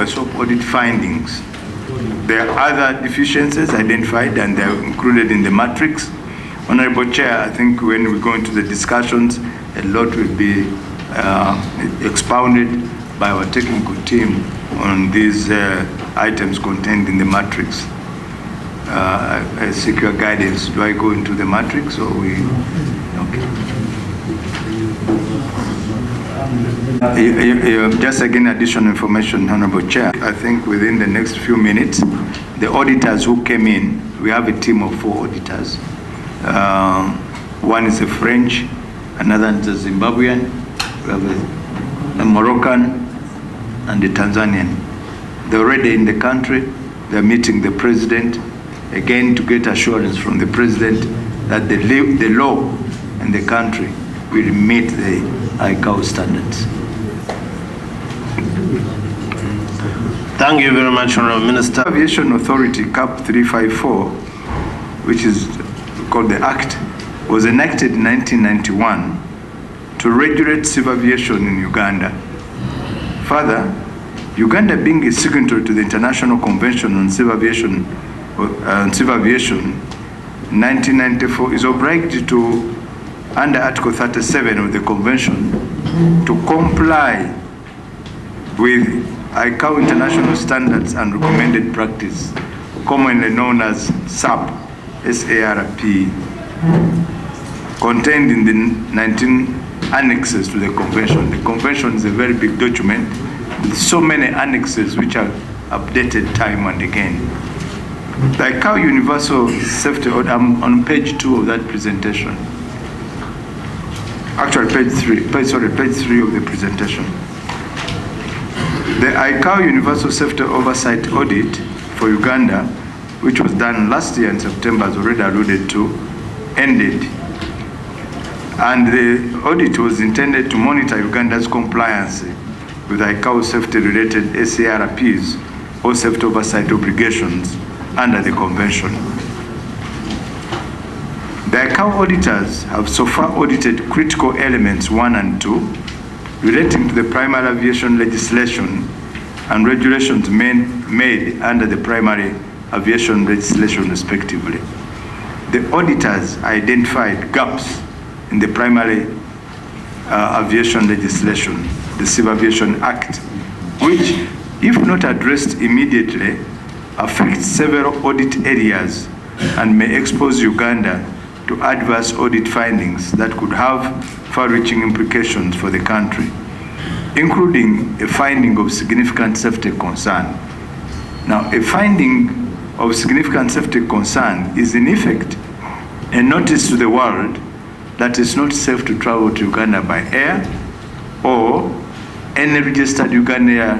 SOAP audit findings. There are other deficiencies identified and they are included in the matrix. Honorable Chair, I think when we go into the discussions, a lot will be expounded by our technical team on these items contained in the matrix. I seek your guidance. Do I go into the matrix or we? Okay. Just again, additional information, Honorable Chair. I think within the next few minutes, the auditors who came in, we have a team of 4 auditors. One is a French, another is a Zimbabwean, we have a Moroccan, and a Tanzanian. They're already in the country. They're meeting the president, again to get assurance from the president that the law in the country will meet the ICAO standards. Thank you very much, Honorable Minister. Aviation Authority CAP 354, which is called the Act, was enacted in 1991 to regulate civil aviation in Uganda. Further, Uganda being a signatory to the International Convention on Civil Aviation, in 1994, is obliged to, under Article 37 of the Convention, to comply with ICAO international standards and recommended practice, commonly known as SARP, S-A-R-P, contained in the 19 annexes to the Convention. The Convention is a very big document with so many annexes which are updated time and again. The ICAO Universal Safety Audit, I'm on page 2 of that presentation. Actually, page 3 of the presentation. The ICAO Universal Safety Oversight Audit for Uganda, which was done last year in September, as already alluded to, ended. And the audit was intended to monitor Uganda's compliance with ICAO safety-related SARPs, or safety oversight obligations, under the Convention. The ICAO auditors have so far audited critical elements 1 and 2 relating to the primary aviation legislation and regulations made under the primary aviation legislation respectively. The auditors identified gaps in the primary aviation legislation, the Civil Aviation Act, which, if not addressed immediately, affects several audit areas and may expose Uganda to adverse audit findings that could have far-reaching implications for the country, including a finding of significant safety concern. Now, a finding of significant safety concern is in effect a notice to the world that it's not safe to travel to Uganda by air or any registered Ugandan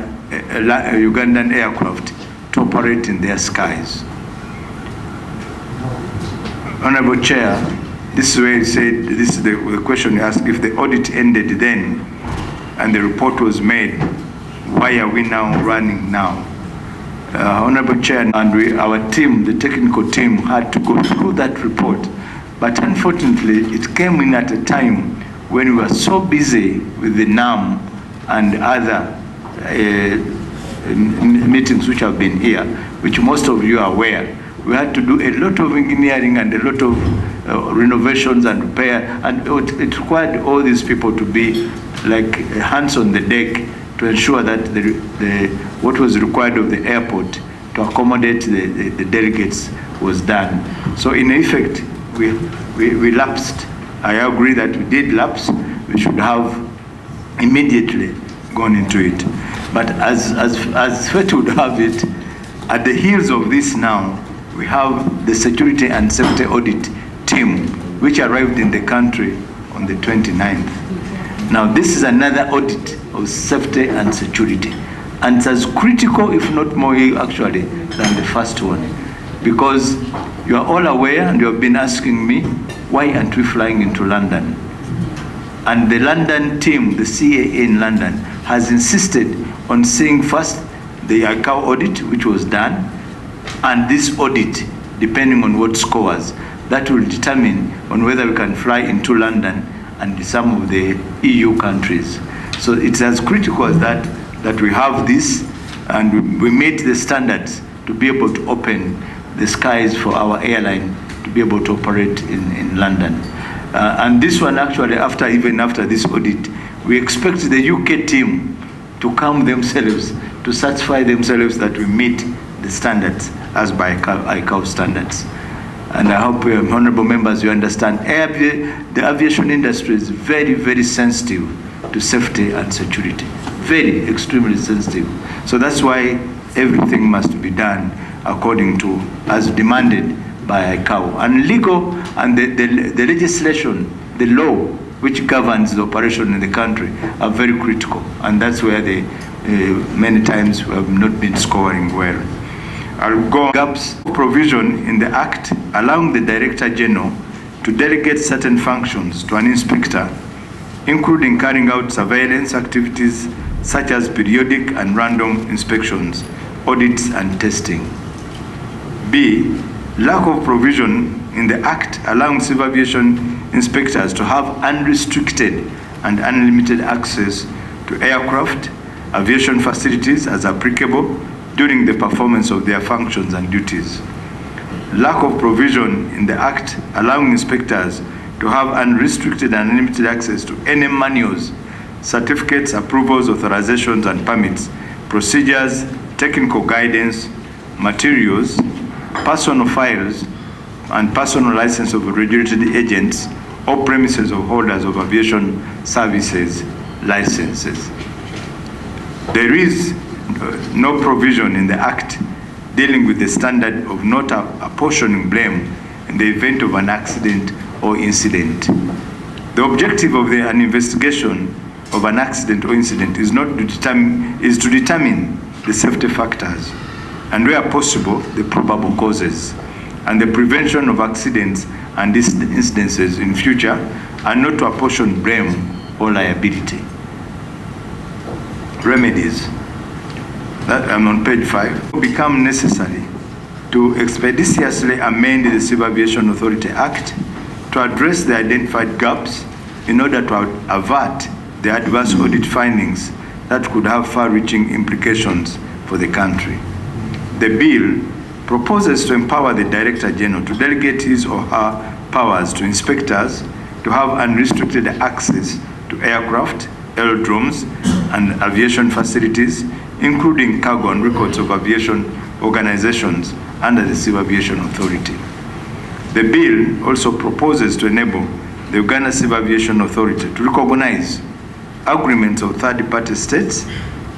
aircraft to operate in their skies. Honorable Chair, this is where he said, this is the question you asked, if the audit ended then and the report was made, why are we now running now? Honorable Chair, and our team, the technical team, had to go through that report. But unfortunately, it came in at a time when we were so busy with the NAM and other meetings which have been here, which most of you are aware. We had to do a lot of engineering and a lot of renovations and repair, and it required all these people to be like hands on the deck to ensure that what was required of the airport to accommodate the delegates was done. So in effect, we lapsed. I agree that we did lapse. We should have immediately gone into it. But as fate would have it, at the heels of this now, we have the Security and Safety Audit team, which arrived in the country on the 29th. Now, this is another audit of safety and security, and it's as critical, if not more actually, than the first one, because you are all aware and you have been asking me, why aren't we flying into London? And the London team, the CAA in London, has insisted on seeing first the ICAO audit, which was done, and this audit, depending on what scores, that will determine on whether we can fly into London and some of the EU countries. So it's as critical as that we have this, and we made the standards to be able to open the skies for our airline to be able to operate in London. And this one actually, even after this audit, we expect the UK team to come themselves, to satisfy themselves that we meet the standards as by ICAO standards. And I hope, honorable members, you understand, the aviation industry is very, very sensitive to safety and security. Very, extremely sensitive. So that's why everything must be done according to, as demanded by ICAO. And legal and the legislation, the law, which governs the operation in the country are very critical. And that's where they, many times, we have not been scoring well. I'll go gaps provision in the Act allowing the Director General to delegate certain functions to an inspector, including carrying out surveillance activities such as periodic and random inspections, audits and testing. B, lack of provision in the Act allowing civil aviation inspectors to have unrestricted and unlimited access to aircraft, aviation facilities as applicable during the performance of their functions and duties. Lack of provision in the Act allowing inspectors to have unrestricted and unlimited access to any manuals, certificates, approvals, authorizations, and permits, procedures, technical guidance, materials, personal files, and personal license of regulated agents or premises of holders of aviation services licenses. There is no provision in the Act dealing with the standard of not apportioning blame in the event of an accident or incident. The objective of an investigation of an accident or incident is to determine the safety factors and, where possible, the probable causes and the prevention of accidents and incidences in future, and not to apportion blame or liability. Remedies. That I'm on page 5, become necessary to expeditiously amend the Civil Aviation Authority Act to address the identified gaps in order to avert the adverse audit findings that could have far-reaching implications for the country. The bill proposes to empower the Director General to delegate his or her powers to inspectors to have unrestricted access to aircraft, aerodromes, and aviation facilities, including cargo and records of aviation organizations under the Civil Aviation Authority. The bill also proposes to enable the Uganda Civil Aviation Authority to recognize agreements of third-party states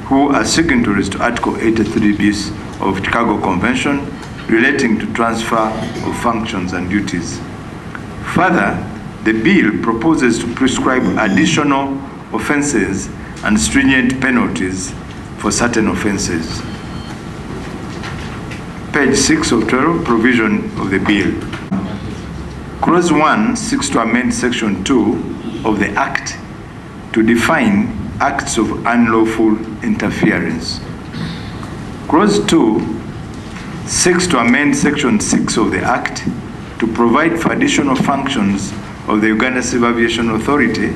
who are signatories to Article 83bis of Chicago Convention relating to transfer of functions and duties. Further, the bill proposes to prescribe additional offenses and stringent penalties for certain offenses. Page 6 of 12, provision of the bill. Clause 1 seeks to amend Section 2 of the Act to define acts of unlawful interference. Clause 2 seeks to amend Section 6 of the Act to provide for additional functions of the Uganda Civil Aviation Authority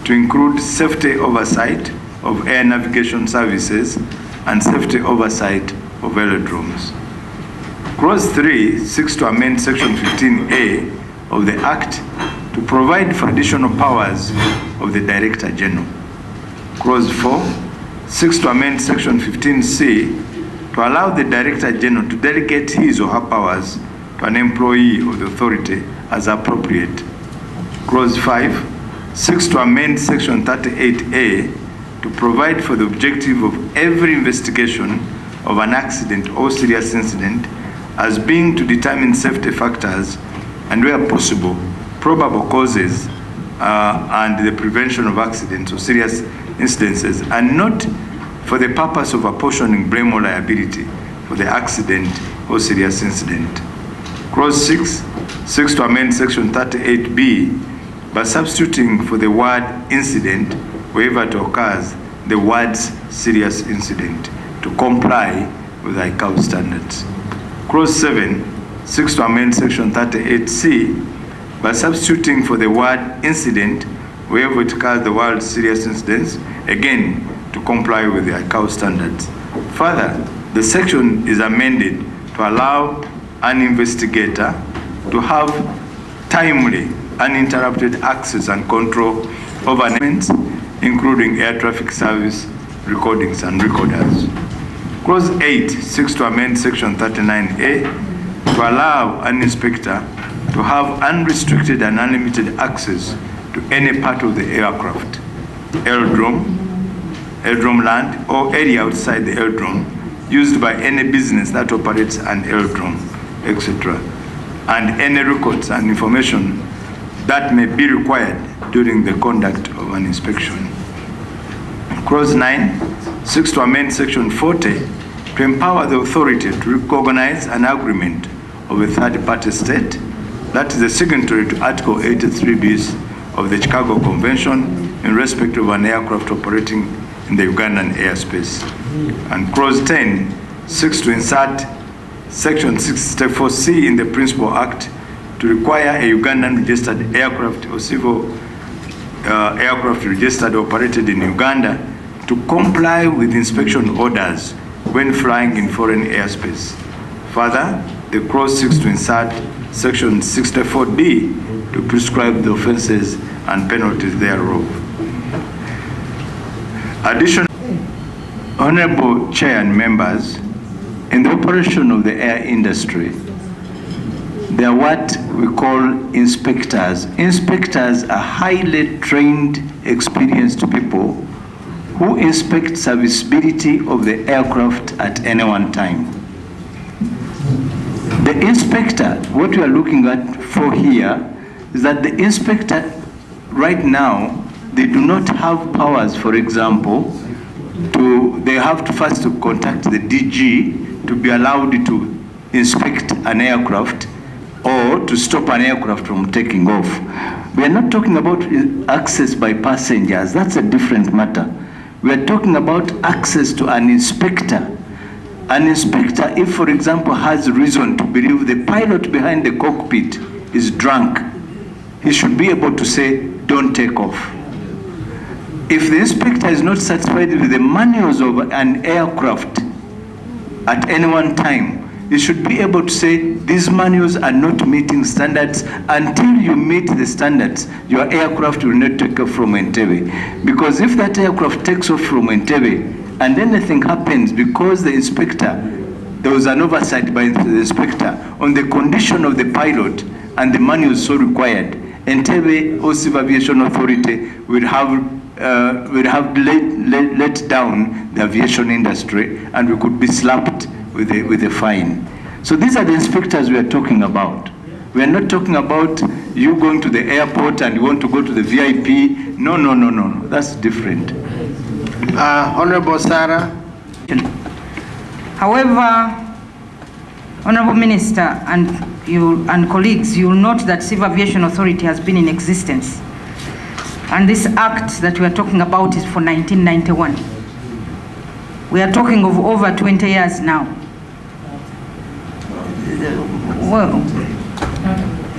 to include safety oversight of air navigation services and safety oversight of aerodromes. Clause 3 seeks to amend Section 15A of the Act to provide for additional powers of the Director General. Clause 4 seeks to amend Section 15C to allow the Director General to delegate his or her powers to an employee of the authority as appropriate. Clause 5 seeks to amend Section 38A to provide for the objective of every investigation of an accident or serious incident as being to determine safety factors and, where possible, probable causes and the prevention of accidents or serious incidences, and not for the purpose of apportioning blame or liability for the accident or serious incident. Clause 6 seeks to amend Section 38B by substituting for the word incident, wherever it occurs, the words serious incident to comply with ICAO standards. Clause 7 seeks to amend Section 38C by substituting for the word incident, wherever it occurs, the word serious incidents, again to comply with the ICAO standards. Further, the section is amended to allow an investigator to have timely, uninterrupted access and control over events, including air traffic service recordings and recorders. Clause 8 seeks to amend Section 39A to allow an inspector to have unrestricted and unlimited access to any part of the aircraft, aerodrome land, or area outside the aerodrome used by any business that operates an aerodrome, etc., and any records and information that may be required during the conduct of an inspection. Clause 9 seeks to amend Section 40 to empower the authority to recognize an agreement of a third-party state that is a signatory to Article 83bis of the Chicago Convention in respect of an aircraft operating in the Ugandan airspace. And Clause 10 seeks to insert Section 64C in the Principal Act to require a Ugandan registered aircraft or civil aircraft registered or operated in Uganda to comply with inspection orders when flying in foreign airspace. Further, the clause seeks to insert Section 64D to prescribe the offenses and penalties thereof. Additionally, Honorable Chair and members, in the operation of the air industry, there are what we call inspectors. Inspectors are highly trained, experienced people who inspect serviceability of the aircraft at any one time. The inspector, what we are looking at for here, is that the inspector right now, they do not have powers, for example, they have to first to contact the DG to be allowed to inspect an aircraft or to stop an aircraft from taking off. We are not talking about access by passengers. That's a different matter. We are talking about access to an inspector. An inspector, if, for example, has reason to believe the pilot behind the cockpit is drunk, he should be able to say, don't take off. If the inspector is not satisfied with the manuals of an aircraft at any one time, he should be able to say, these manuals are not meeting standards. Until you meet the standards, your aircraft will not take off from Entebbe. Because if that aircraft takes off from Entebbe and anything happens because the inspector, there was an oversight by the inspector on the condition of the pilot and the manuals so required, Entebbe or Civil Aviation Authority will have let down the aviation industry, and we could be slapped with a fine. So these are the inspectors we are talking about. We are not talking about you going to the airport and you want to go to the VIP. No, that's different. Honorable Sarah. However, Honorable Minister and you and colleagues, you will note that Civil Aviation Authority has been in existence. And this act that we are talking about is for 1991. We are talking of over 20 years now. Well,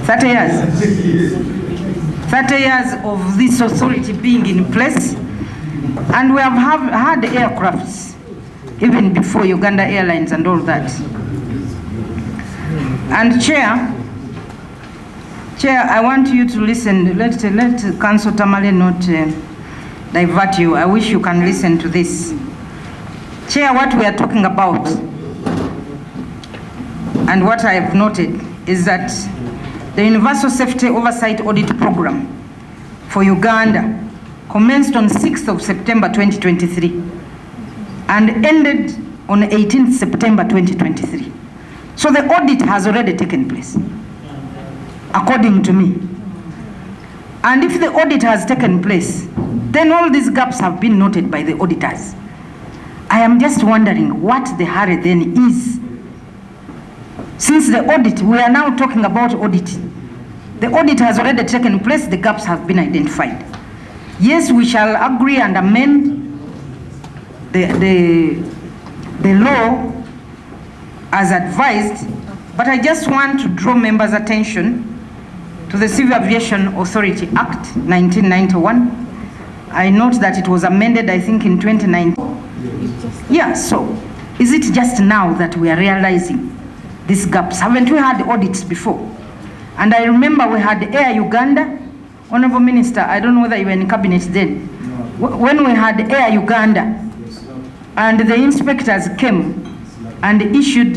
30 years. 30 years of this authority being in place. And we have had aircrafts, even before Uganda Airlines and all that. And Chair, I want you to listen. Let Councillor Tamale not divert you. I wish you can listen to this. Chair, what we are talking about and what I have noted is that the Universal Safety Oversight Audit Program for Uganda commenced on 6th of September 2023 and ended on 18th September 2023. So the audit has already taken place, according to me. And if the audit has taken place, then all these gaps have been noted by the auditors. I am just wondering what the hurry then is. Since the audit, we are now talking about audit. The audit has already taken place, the gaps have been identified. Yes, we shall agree and amend the law as advised, but I just want to draw members' attention to the Civil Aviation Authority Act 1991. I note that it was amended, I think, in 2019. Yeah, so Is it just now that we are realizing these gaps? Haven't we had audits before? And I remember we had Air Uganda. Honorable Minister, I don't know whether you were in cabinet then. When we had Air Uganda, and the inspectors came and issued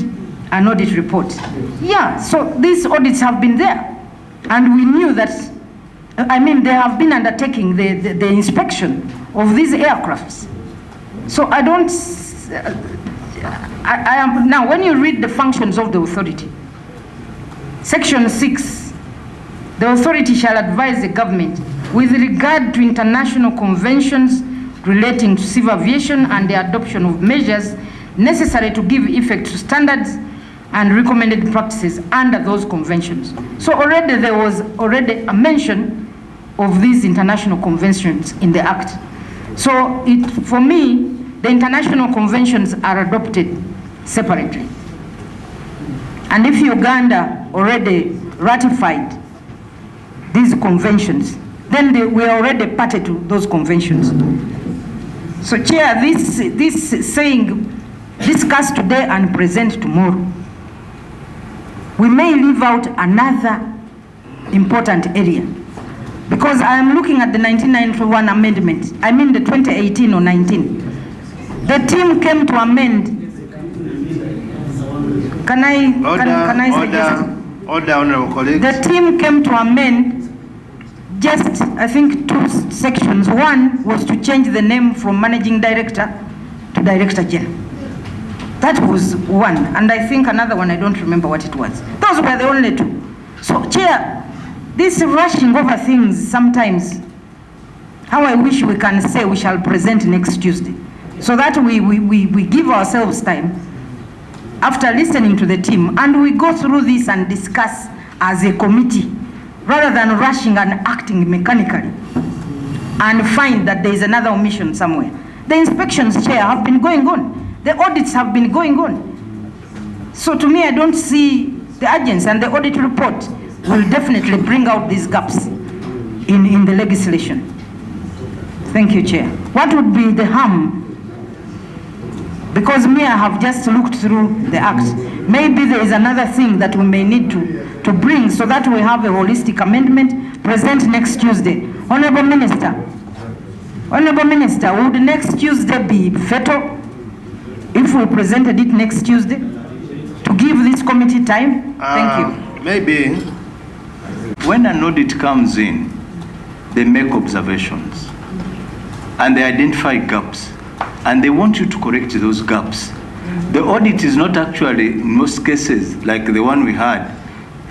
an audit report. Yeah, so these audits have been there. And we knew that, I mean, they have been undertaking the inspection of these aircrafts. So I don't, I am, now when you read the functions of the authority, Section 6, the authority shall advise the government with regard to international conventions relating to civil aviation and the adoption of measures necessary to give effect to standards and recommended practices under those conventions. So already there was already a mention of these international conventions in the Act. So for me, the international conventions are adopted separately. And if Uganda already ratified these conventions, then we are already party to those conventions. So Chair, this saying, discuss today and present tomorrow, we may leave out another important area. Because I am looking at the 1991 amendment, I mean the 2018 or 19. The team came to amend. Can I suggest? Order, honorable colleagues. The team came to amend just, I think, 2 sections. One was to change the name from managing director to director general. That was one. And I think another one, I don't remember what it was. Those were the only 2. So, Chair, this rushing over things sometimes, how I wish we can say we shall present next Tuesday, so that we give ourselves time after listening to the team, and we go through this and discuss as a committee, rather than rushing and acting mechanically and find that there is another omission somewhere. The inspections, Chair, have been going on. The audits have been going on. So to me, I don't see the urgency, and the audit report will definitely bring out these gaps in the legislation. Thank you, Chair. What would be the harm? Because me, I have just looked through the Act. Maybe there is another thing that we may need to bring so that we have a holistic amendment present next Tuesday. Honorable Minister, would next Tuesday be fatal if we presented it next Tuesday to give this committee time? Thank you. Maybe. When an audit comes in, they make observations and they identify gaps, and they want you to correct those gaps. The audit is not actually, in most cases, like the one we had,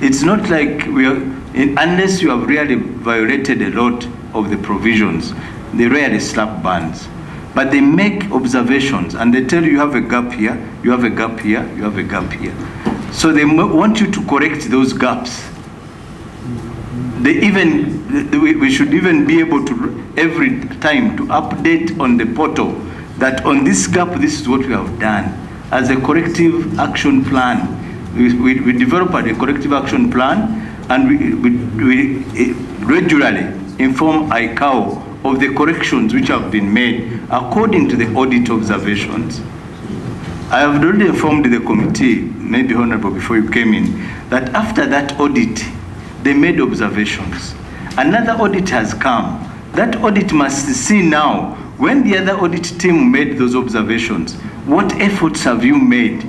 it's not like unless you have really violated a lot of the provisions, they rarely slap bans. But they make observations and they tell you, you have a gap here, you have a gap here, you have a gap here. So they want you to correct those gaps. We should even be able to, every time, to update on the portal that on this gap, this is what we have done. As a corrective action plan, we developed a corrective action plan, and we regularly inform ICAO of the corrections which have been made according to the audit observations. I have already informed the committee, maybe Honorable, before you came in, that after that audit, they made observations. Another audit has come. That audit must see now, when the other audit team made those observations, what efforts have you made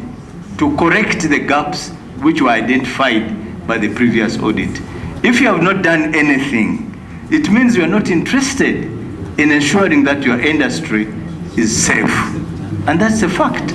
to correct the gaps which were identified by the previous audit? If you have not done anything, it means you are not interested in ensuring that your industry is safe. And that's a fact.